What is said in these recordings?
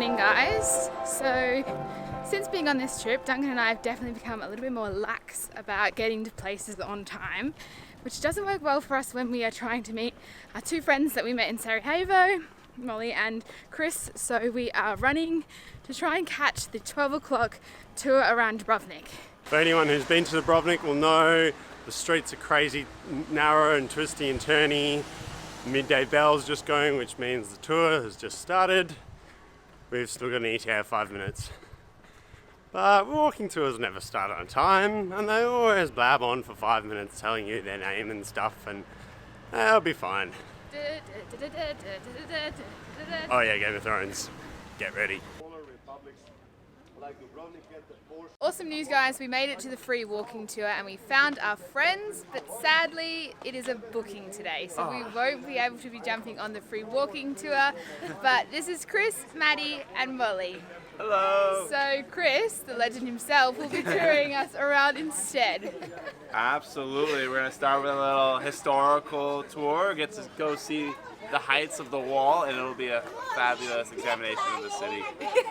Morning guys. So since being on this trip, Duncan and I have definitely become a little bit more lax about getting to places on time, which doesn't work well for us when we are trying to meet our two friends that we met in Sarajevo, Molly and Chris. So we are running to try and catch the 12 o'clock tour around Dubrovnik. For anyone who's been to Dubrovnik will know the streets are crazy narrow and twisty and turny. Midday bell's just going, which means the tour has just started. We've still got an ETA of 5 minutes. But walking tours never start on time, and they always blab on for 5 minutes telling you their name and stuff, and they'll be fine. Oh yeah, Game of Thrones. Get ready. Awesome news guys, we made it to the free walking tour and we found our friends, but sadly it is a booking today, so we won't be able to be jumping on the free walking tour. But this is Chris, Maddie and Molly. Hello! So Chris, the legend himself, will be touring us around instead. Absolutely, we're going to start with a little historical tour, get to go see the heights of the wall, and it'll be a fabulous examination of the city.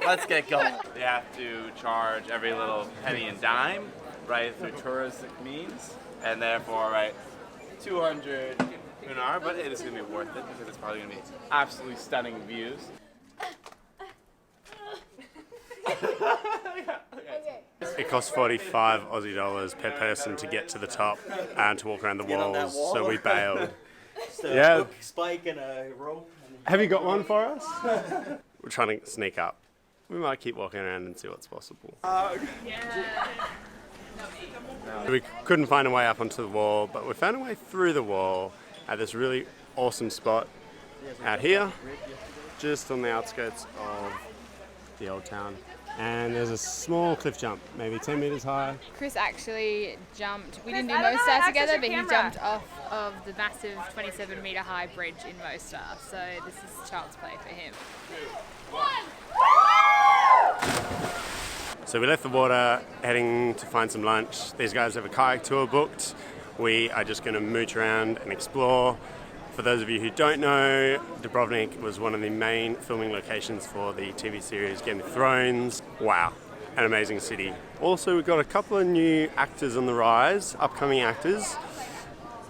Let's get going. They have to charge every little penny and dime, right, through touristic means, and therefore, right, 200 dinar, but it is going to be worth it because it's probably going to be absolutely stunning views. It costs 45 Aussie dollars per person to get to the top and to walk around the walls, so we bailed. Yeah. Spike and a rope. Have you got one for us? We're trying to sneak up. We might keep walking around and see what's possible. We couldn't find a way up onto the wall, but we found a way through the wall at this really awesome spot out here, just on the outskirts of the old town. And there's a small cliff jump, maybe 10 meters high. Chris actually jumped, we didn't do Mostar together, but he jumped off of the massive 27 meter high bridge in Mostar. So this is child's play for him. So we left the water, heading to find some lunch. These guys have a kayak tour booked. We are just going to mooch around and explore. For those of you who don't know, Dubrovnik was one of the main filming locations for the TV series Game of Thrones. Wow, an amazing city. Also, we've got a couple of new actors on the rise, upcoming actors,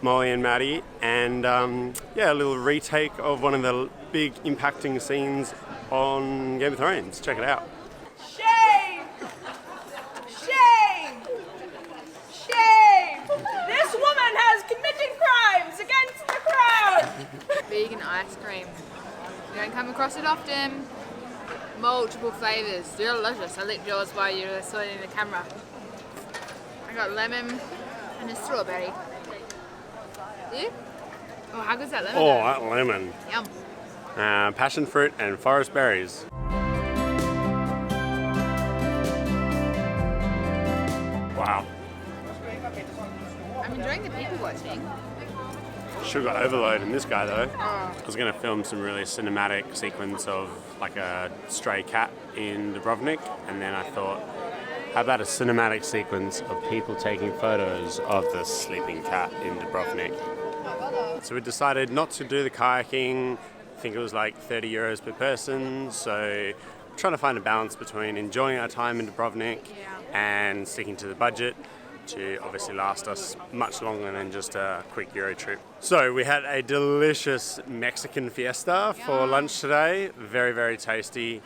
Molly and Maddie, and yeah, a little retake of one of the big impacting scenes on Game of Thrones. Check it out. Shame! Shame! Shame! This woman has committed crimes against the crown! Vegan ice cream. You don't come across it often. Multiple flavours, delicious. I licked yours while you were sorting the camera. I got lemon and a strawberry. You? Oh, how good's that lemon? Oh, that lemon. Yum. Passion fruit and forest berries. Wow. I'm enjoying the people watching. Sugar overload in this guy though. I was going to film some really cinematic sequence of like a stray cat in Dubrovnik, and then I thought, how about a cinematic sequence of people taking photos of the sleeping cat in Dubrovnik? So we decided not to do the kayaking. I think it was like 30 euros per person, so trying to find a balance between enjoying our time in Dubrovnik and sticking to the budget to obviously last us much longer than just a quick Euro trip. So we had a delicious Mexican fiesta for lunch today, very, very tasty.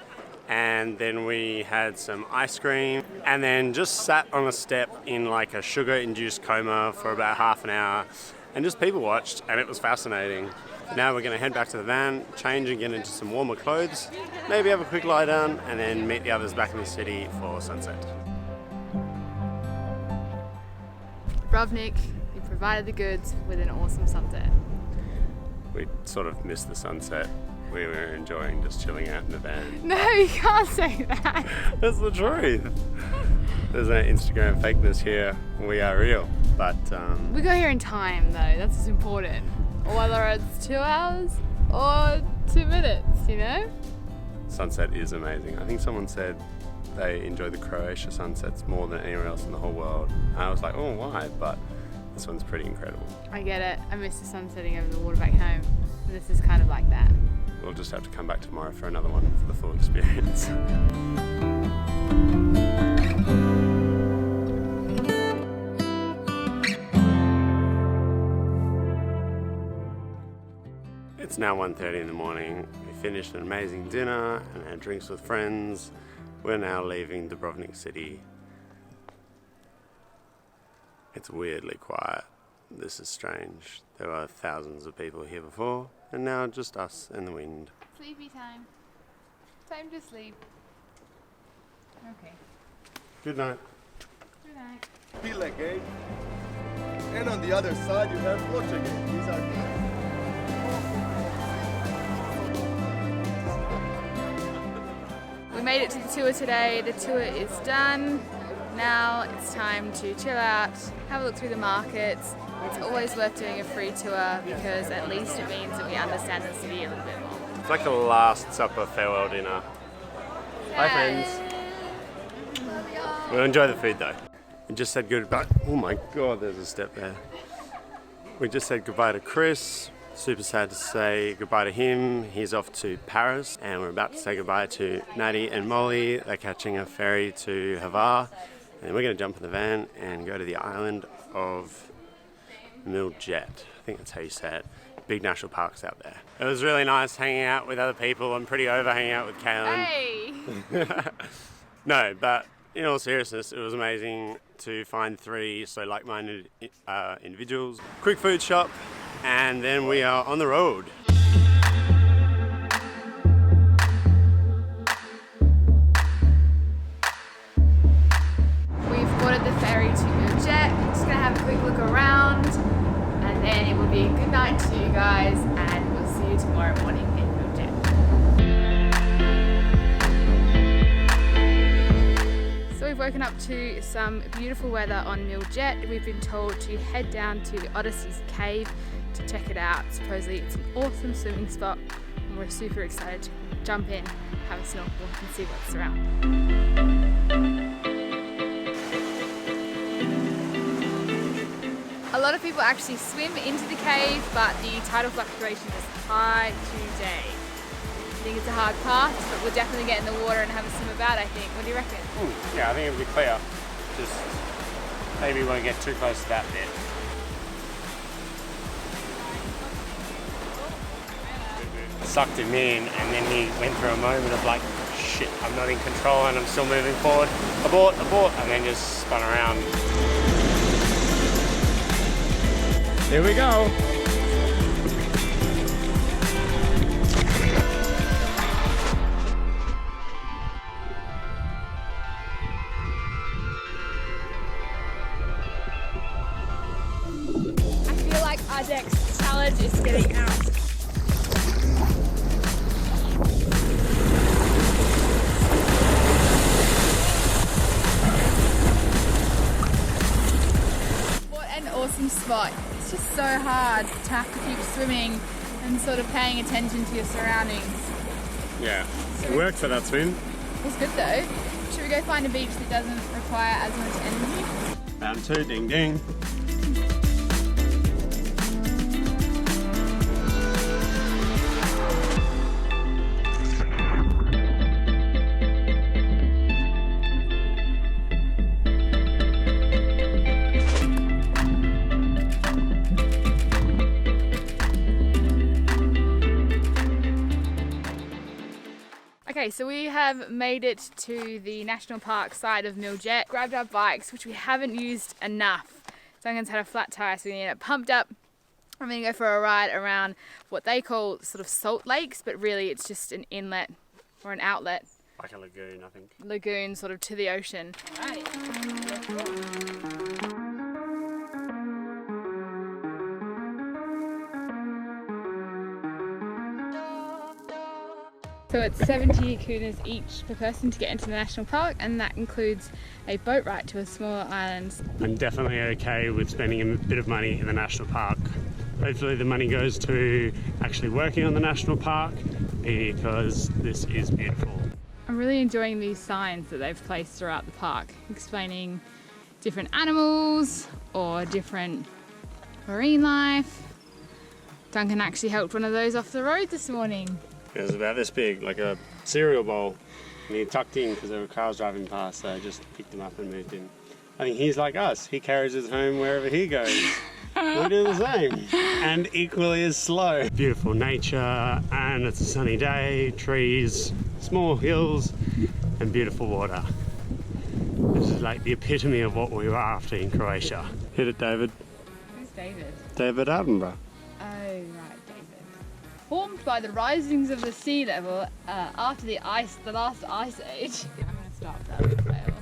And then we had some ice cream and then just sat on a step in like a sugar-induced coma for about half an hour and just people watched, and it was fascinating. Now we're going to head back to the van, change and get into some warmer clothes, maybe have a quick lie down and then meet the others back in the city for sunset. Dubrovnik, you provided the goods with an awesome sunset. We sort of missed the sunset. We were enjoying just chilling out in the van. No, you can't say that. That's the truth. There's no Instagram fakeness here. We are real. But we got here in time though, that's what's important. Or whether it's 2 hours or 2 minutes, you know? Sunset is amazing. I think someone said they enjoy the Croatia sunsets more than anywhere else in the whole world. And I was like, oh, why? But this one's pretty incredible. I get it. I miss the sun setting over the water back home. And this is kind of like that. we'll just have to come back tomorrow for another one for the full experience. It's now 1:30 in the morning. We finished an amazing dinner and had drinks with friends. We're now leaving Dubrovnik city. It's weirdly quiet. This is strange. There were thousands of people here before, and now just us and the wind. Sleepy time. Time to sleep. Okay. Good night. Good night. Pile gate. And on the other side you have Croatia gate. These are We made it to the tour today. The tour is done. Now it's time to chill out, have a look through the markets. It's always worth doing a free tour because at least it means that we understand the city a little bit more. It's like a last supper farewell dinner. Bye friends. We'll enjoy the food though. We just said goodbye. Oh my god, there's a step there. We just said goodbye to Chris. Super sad to say goodbye to him. He's off to Paris, and we're about to say goodbye to Natty and Molly. They're catching a ferry to Hvar, and then we're going to jump in the van and go to the island of Miljet. I think that's how you say it. Big national parks out there. It was really nice hanging out with other people. I'm pretty over hanging out with Caylin. Hey! No, but in all seriousness, it was amazing to find 3 so like-minded individuals. Quick food shop, and then we are on the road. We've boarded the ferry to Miljet. Just gonna have a quick look around, and then it will be a good night to you guys, and we'll see you tomorrow morning in Miljet. So we've woken up to some beautiful weather on Miljet. We've been told to head down to the Odyssey's cave to check it out. Supposedly it's an awesome swimming spot, and we're super excited to jump in, have a snorkel and see what's around. A lot of people actually swim into the cave, but the tidal fluctuation is high today. I think it's a hard path, but we'll definitely get in the water and have a swim about, I think. What do you reckon? Yeah, I think it'll be clear. Just maybe we won't get too close to that bit. Sucked him in, and then he went through a moment of like, shit, I'm not in control and I'm still moving forward. Abort, abort, and then just spun around. Here we go. I feel like our next challenge is getting out. What an awesome spot. It's just so hard to have to keep swimming and sort of paying attention to your surroundings. Yeah, it worked for that swim. It was good though. Should we go find a beach that doesn't require as much energy? Round 2, ding ding. Okay, so we have made it to the national park side of Miljet, grabbed our bikes, which we haven't used enough. Duncan's had a flat tire, so we need it pumped up. I'm gonna go for a ride around what they call sort of salt lakes, but really it's just an inlet or an outlet. Like a lagoon, I think. Lagoon sort of to the ocean. Right. So it's 70 kunas each per person to get into the national park, and that includes a boat ride to a smaller island. I'm definitely okay with spending a bit of money in the national park. Hopefully the money goes to actually working on the national park, because this is beautiful. I'm really enjoying these signs that they've placed throughout the park, explaining different animals or different marine life. Duncan actually helped one of those off the road this morning. It was about this big, like a cereal bowl. And he tucked in because there were cars driving past, so I just picked him up and moved in. I think he's like us. He carries us home wherever he goes. We do the same. And equally as slow. Beautiful nature, and it's a sunny day, trees, small hills, and beautiful water. This is like the epitome of what we were after in Croatia. Hit it, David. Who's David? David Attenborough. Oh, right, David. Formed by the risings of the sea level after the last ice age. I'm going to stop, that was a fail.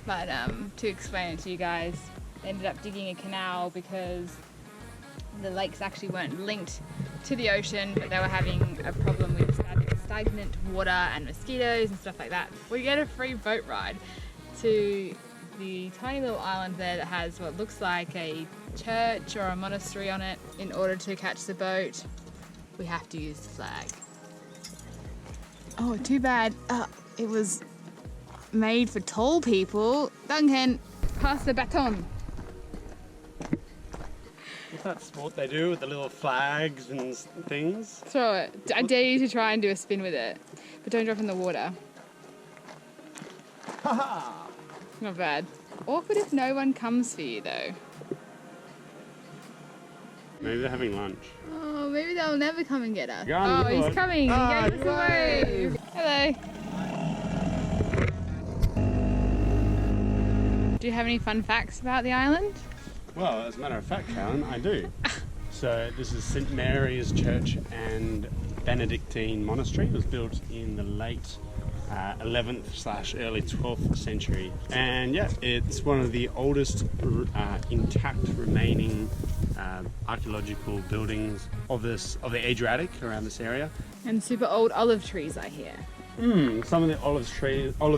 But to explain it to you guys, they ended up digging a canal because the lakes actually weren't linked to the ocean, but they were having a problem with stagnant water and mosquitoes and stuff like that. We get a free boat ride to the tiny little island there that has what looks like a church or a monastery on it. In order to catch the boat, we have to use the flag. Oh, too bad. It was made for tall people. Duncan, pass the baton. What's that sport they do with the little flags and things? Throw it. I dare you to try and do a spin with it, but don't drop in the water. Not bad. Awkward if no one comes for you though. Maybe they're having lunch. Oh, maybe they'll never come and get us. Gun, Oh, he's coming. He gave us a wave. Hello. Do you have any fun facts about the island? Well, as a matter of fact, Caylin, I do. So this is St Mary's Church and Benedictine Monastery. It was built in the late 11th/early 12th century. And yeah, it's one of the oldest intact remaining archaeological buildings of the Adriatic around this area. And super old olive trees, I hear. Some of the olive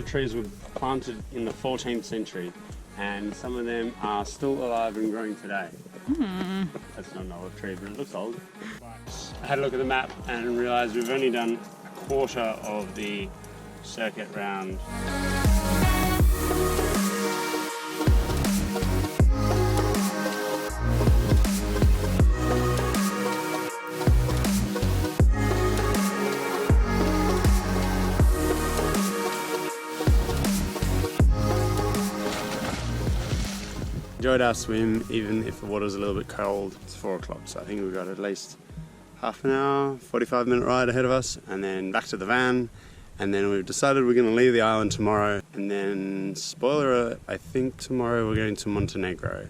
trees were planted in the 14th century, and some of them are still alive and growing today. That's not an olive tree, but it looks old. I had a look at the map and realised we've only done a quarter of the circuit round. Enjoyed our swim, even if the water was a little bit cold. It's 4 o'clock, so I think we've got at least half an hour, 45-minute ride ahead of us, and then back to the van. And then we've decided we're going to leave the island tomorrow, and then, spoiler alert, I think tomorrow we're going to Montenegro.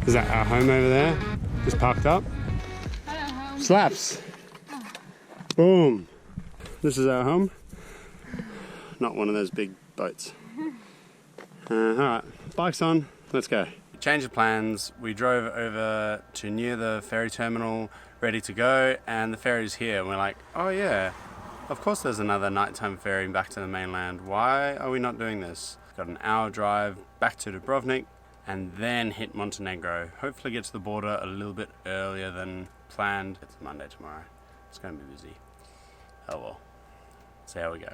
Is that our home over there? Just parked up? Slaps! Boom! This is our home. Not one of those big boats. Alright, bike's on, let's go. Change of plans, we drove over to near the ferry terminal, ready to go, and the ferry's here. And we're like, oh yeah, of course there's another nighttime ferry back to the mainland. Why are we not doing this? Got an hour drive back to Dubrovnik, and then hit Montenegro. Hopefully get to the border a little bit earlier than planned. It's Monday tomorrow. It's going to be busy. Oh well. See how we go.